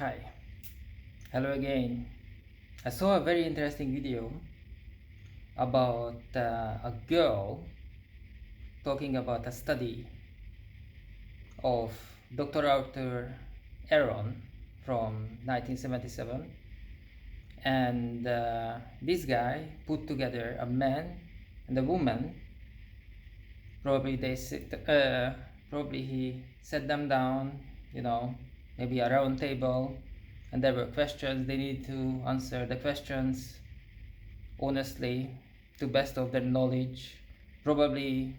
Hi, hello again. I saw a very interesting video about a girl talking about a study of Dr. Arthur Aaron from 1977, and this guy put together a man and a woman. Probably he set them down, maybe a round table, and there were questions. They need to answer the questions honestly, to best of their knowledge, probably,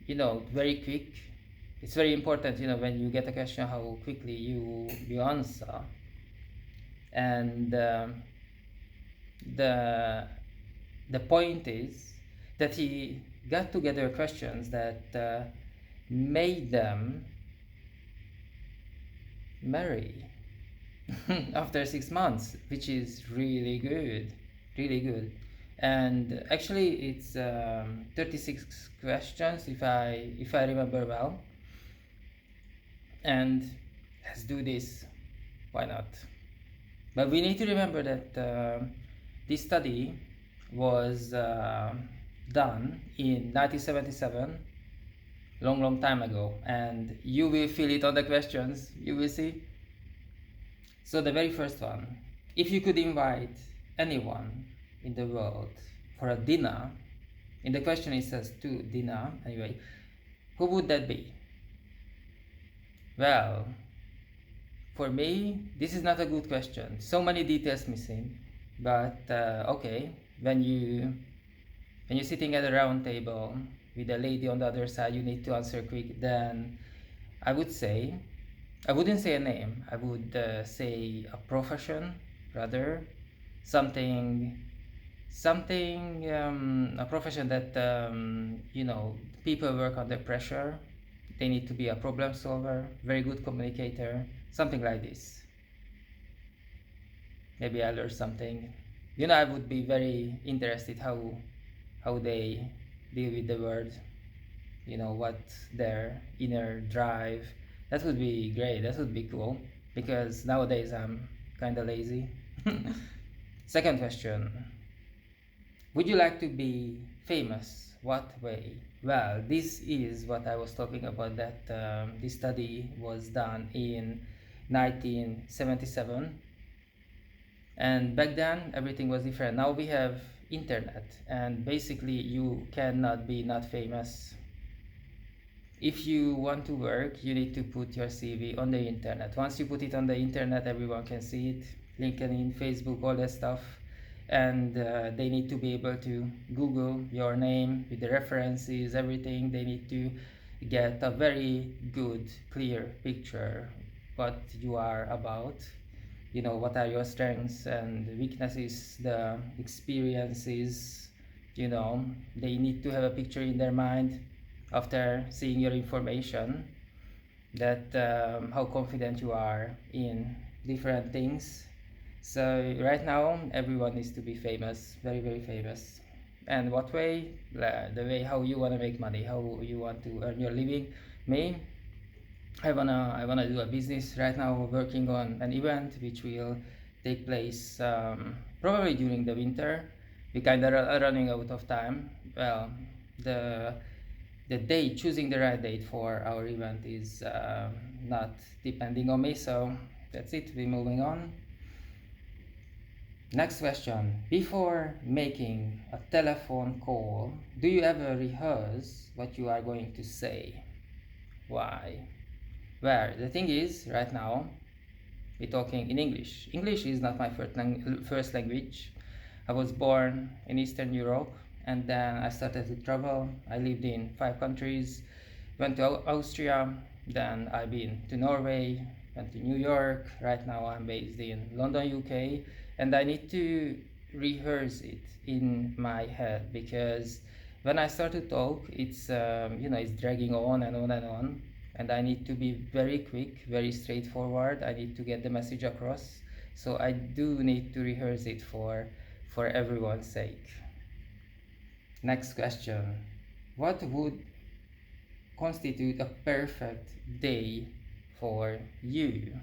very quick. It's very important, when you get a question, how quickly you answer. And the the point is that he got together questions that made them marry after 6 months, which is really good, really good. And actually, it's 36 questions if I remember well. And let's do this. Why not? But we need to remember that this study was done in 1977, long time ago, and you will feel it on the questions. You will see. So the very first one, if you could invite anyone in the world for a dinner, in the question it says to dinner anyway, who would that be? Well, for me, this is not a good question. So many details missing, but okay, when you're sitting at a round table with a lady on the other side, you need to answer quick. Then I wouldn't say a name. I would say a profession, rather, something, a profession that people work under pressure. They need to be a problem solver, very good communicator, something like this. Maybe I learn something. I would be very interested how they deal with the world. What their inner drive. That would be great. That would be cool, because nowadays I'm kind of lazy. Second question, would you like to be famous? What way? Well, this is what I was talking about, that this study was done in 1977, and back then everything was different. Now we have internet, and basically you cannot be not famous. If you want to work, you need to put your CV on the internet. Once you put it on the internet, everyone can see it. LinkedIn, Facebook, all that stuff. And they need to be able to Google your name with the references, everything. They need to get a very good, clear picture what you are about. What are your strengths and weaknesses, the experiences. They need to have a picture in their mind after seeing your information, that how confident you are in different things. So right now everyone needs to be famous, very very famous. And what way? The way how you want to make money, how you want to earn your living. Me, I wanna do a business right now, working on an event which will take place probably during the winter. We kind of are running out of time. Well, the date, choosing the right date for our event is not depending on me. So that's it, we're moving on. Next question, before making a telephone call, do you ever rehearse what you are going to say? Why? Well, the thing is, right now we're talking in English. English is not my first language. I was born in Eastern Europe, and then I started to travel. I lived in 5 countries, went to Austria, then I've been to Norway, went to New York. Right now I'm based in London, UK, and I need to rehearse it in my head, because when I start to talk, it's it's dragging on and on and on, and I need to be very quick, very straightforward. I need to get the message across, so I do need to rehearse it for everyone's sake. Next question, what would constitute a perfect day for you?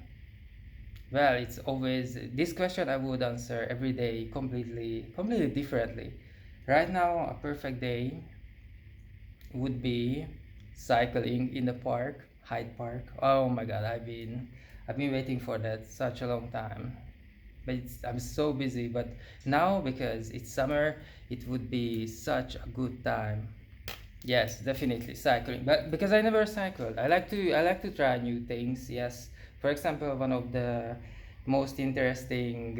Well, it's always this question I would answer every day completely differently. Right now, a perfect day would be cycling in the park, Hyde Park. Oh my God, I've been waiting for that such a long time. But I'm so busy. But now because it's summer, it would be such a good time. Yes, definitely cycling. But because I never cycled, I like to try new things. Yes, for example, one of the most interesting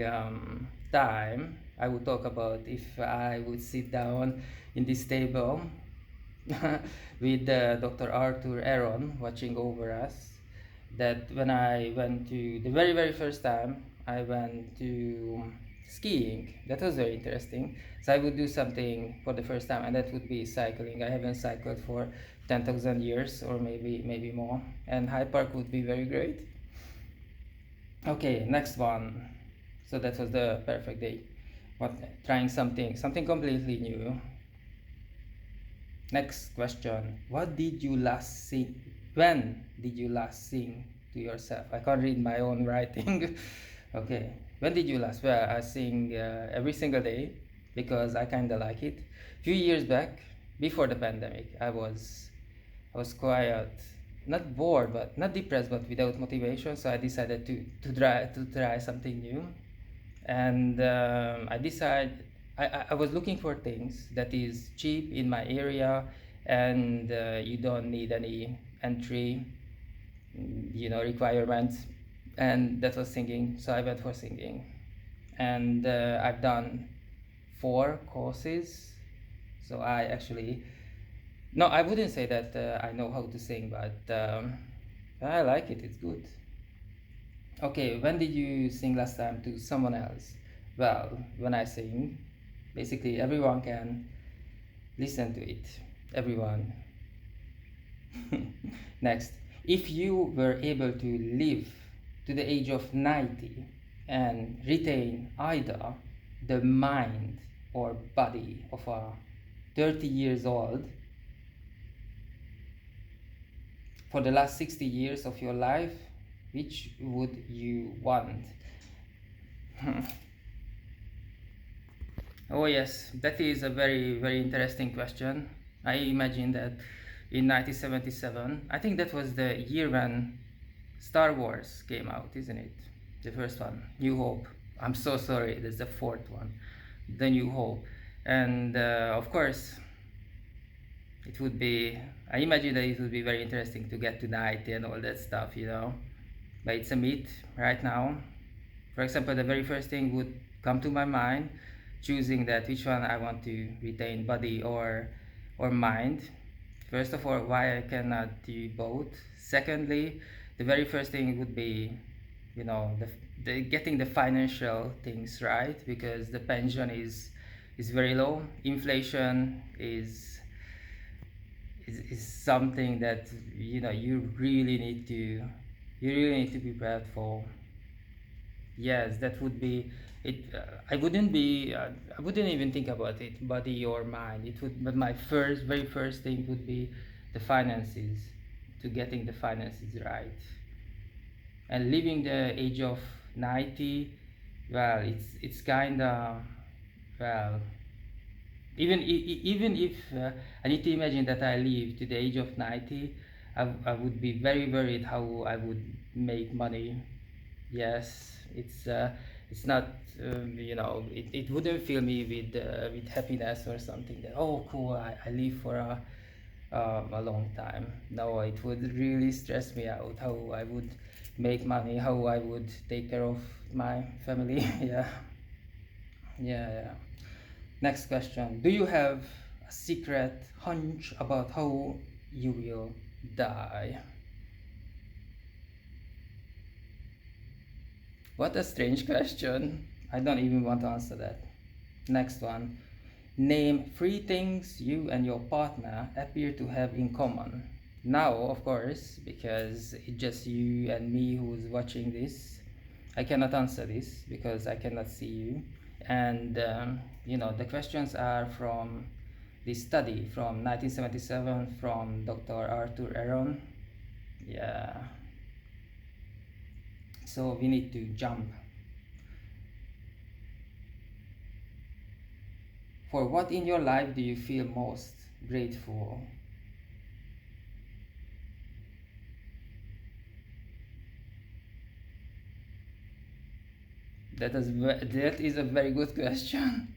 time I would talk about if I would sit down in this table with Dr. Arthur Aaron watching over us. That when I went to the very first time I went to skiing, that was very interesting. So I would do something for the first time, and that would be cycling. I haven't cycled for 10,000 years, or maybe more, and Hyde Park would be very great. Okay, next one. So that was the perfect day. What trying something completely new. Next question. What did you last sing? When did you last sing to yourself? I can't read my own writing. Okay. When did you last? Well, I sing every single day because I kind of like it. Few years back, before the pandemic, I was quite not bored, but not depressed, but without motivation. So I decided to try something new, and I was looking for things that is cheap in my area, and you don't need any entry requirements, and that was singing. So I went for singing, and I've done 4 courses. So I actually, no, I wouldn't say that I know how to sing, but I like it. It's good. Okay, when did you sing last time to someone else? Well, when I sing, basically everyone can listen to it. Everyone. Next, if you were able to live to the age of 90 and retain either the mind or body of a 30 years old for the last 60 years of your life, which would you want? Oh yes, that is a very interesting question. I imagine that in 1977, I think that was the year when Star Wars came out, isn't it? The first one, New Hope. I'm so sorry, there's the fourth one, The New Hope. And of course, it would be, I imagine that it would be very interesting to get to night and all that stuff. But it's a myth right now. For example, the very first thing would come to my mind, choosing that which one I want to retain, body or mind. First of all, why I cannot do both. Secondly, the very first thing would be, the getting the financial things right, because the pension is very low. Inflation is something that you really need to be prepared for. Yes, that would be it. I wouldn't even think about it, body or mind. It would, but my very first thing would be the finances, to getting the finances right, and living the age of 90. Well, it's kind of, well, even if I need to imagine that I live to the age of 90, I would be very worried how I would make money. Yes, it's not, it wouldn't fill me with happiness or something that, oh cool, I live for a long time. No, it would really stress me out how I would make money, how I would take care of my family. Yeah, yeah. Next question. Do you have a secret hunch about how you will die? What a strange question. I don't even want to answer that. Next one. Name 3 things you and your partner appear to have in common. Now, of course, because it's just you and me who's watching this, I cannot answer this because I cannot see you. And, the questions are from this study from 1977 from Dr. Arthur Aaron. Yeah. So we need to jump. For what in your life do you feel most grateful? That is a very good question.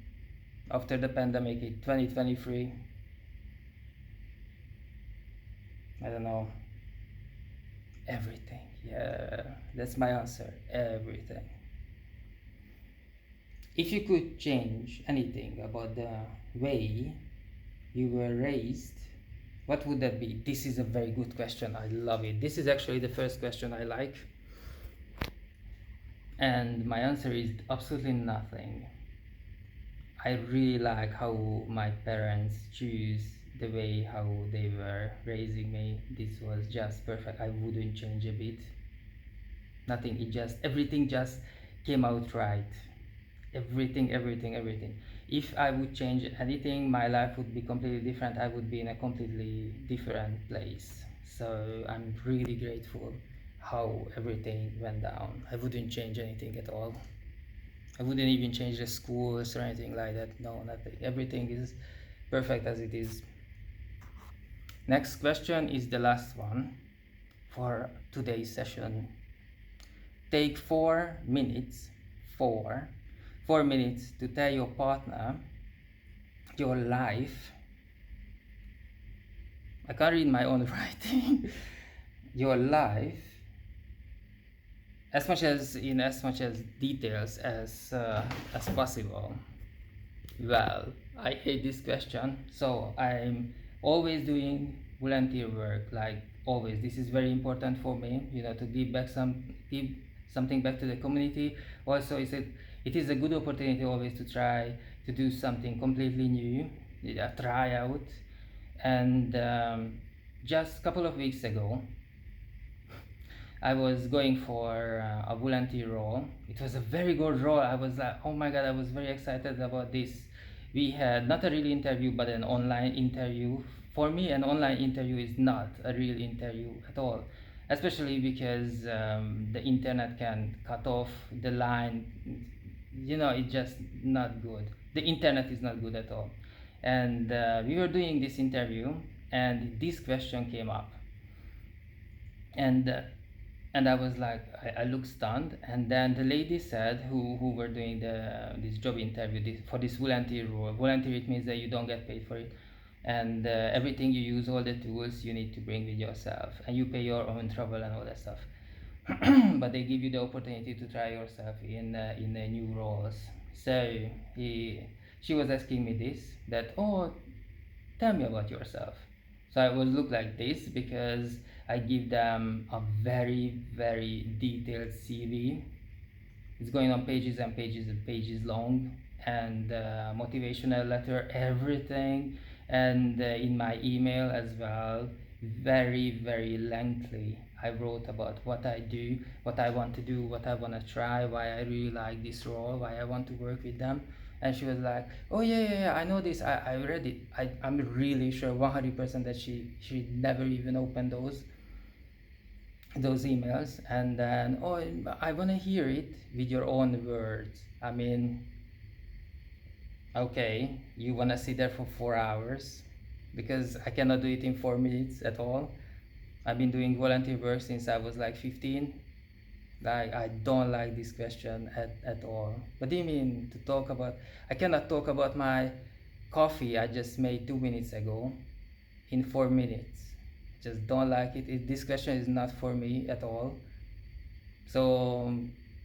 After the pandemic in 2023, I don't know. Everything. Yeah, that's my answer. Everything. If you could change anything about the way you were raised, what would that be? This is a very good question. I love it. This is actually the first question I like. And my answer is absolutely nothing. I really like how my parents choose the way how they were raising me. This was just perfect. I wouldn't change a bit. Nothing. Everything just came out right. Everything. If I would change anything, my life would be completely different. I would be in a completely different place. So I'm really grateful how everything went down. I wouldn't change anything at all. I wouldn't even change the schools or anything like that. No, nothing. Everything is perfect as it is. Next question is the last one for today's session. Take 4 minutes, 4 minutes to tell your partner your life. I can't read my own writing. Your life, as much as details as possible. Well, I hate this question, so I'm always doing volunteer work, like always. This is very important for me, to give something back to the community. Also, it is a good opportunity always to try to do something completely new, try out. And just a couple of weeks ago, I was going for a volunteer role. It was a very good role. I was like, oh my god, I was very excited about this. We had not a real interview, but an online interview. For me, an online interview is not a real interview at all, especially because the internet can cut off the line. It's just not good. The internet is not good at all. And we were doing this interview, and this question came up. And I was like, I looked stunned. And then the lady said, who were doing this job interview for this volunteer role. Volunteer, it means that you don't get paid for it, and everything you use, all the tools you need to bring with yourself, and you pay your own travel and all that stuff. But they give you the opportunity to try yourself in new roles. So she was asking me this, that, oh, tell me about yourself. So I will look like this because I give them a very, very detailed CV. It's going on pages and pages and pages long, and motivational letter, everything, and in my email as well, very, very lengthy. I wrote about what I do, what I want to do, what I want to try, why I really like this role, why I want to work with them. And she was like, oh yeah, I know this, I read it. I'm really sure 100% that she never even opened those emails. And then, oh, I want to hear it with your own words. I mean, okay, you want to sit there for 4 hours, because I cannot do it in 4 minutes at all. I've been doing volunteer work since I was like 15. Like, I don't like this question at all. What do you mean to talk about? I cannot talk about my coffee I just made 2 minutes ago in 4 minutes. Just don't like it. This question is not for me at all. So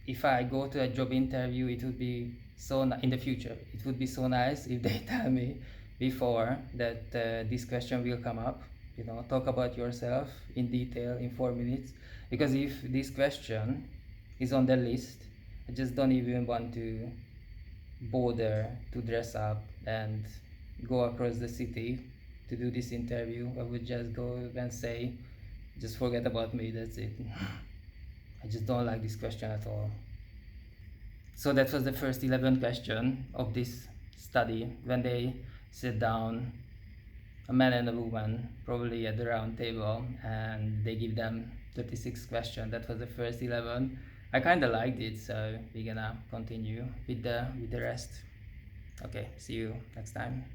if I go to a job interview, it would be in the future. It would be so nice if they tell me before that this question will come up. Talk about yourself in detail in 4 minutes. Because if this question is on the list, I just don't even want to bother to dress up and go across the city to do this interview. I would just go and say, just forget about me, that's it. I just don't like this question at all. So that was the first 11 question of this study. When they sit down, a man and a woman, probably at the round table, and they give them 36 questions. That was the first 11. I kind of liked it, so we're gonna continue with the rest. Okay, see you next time.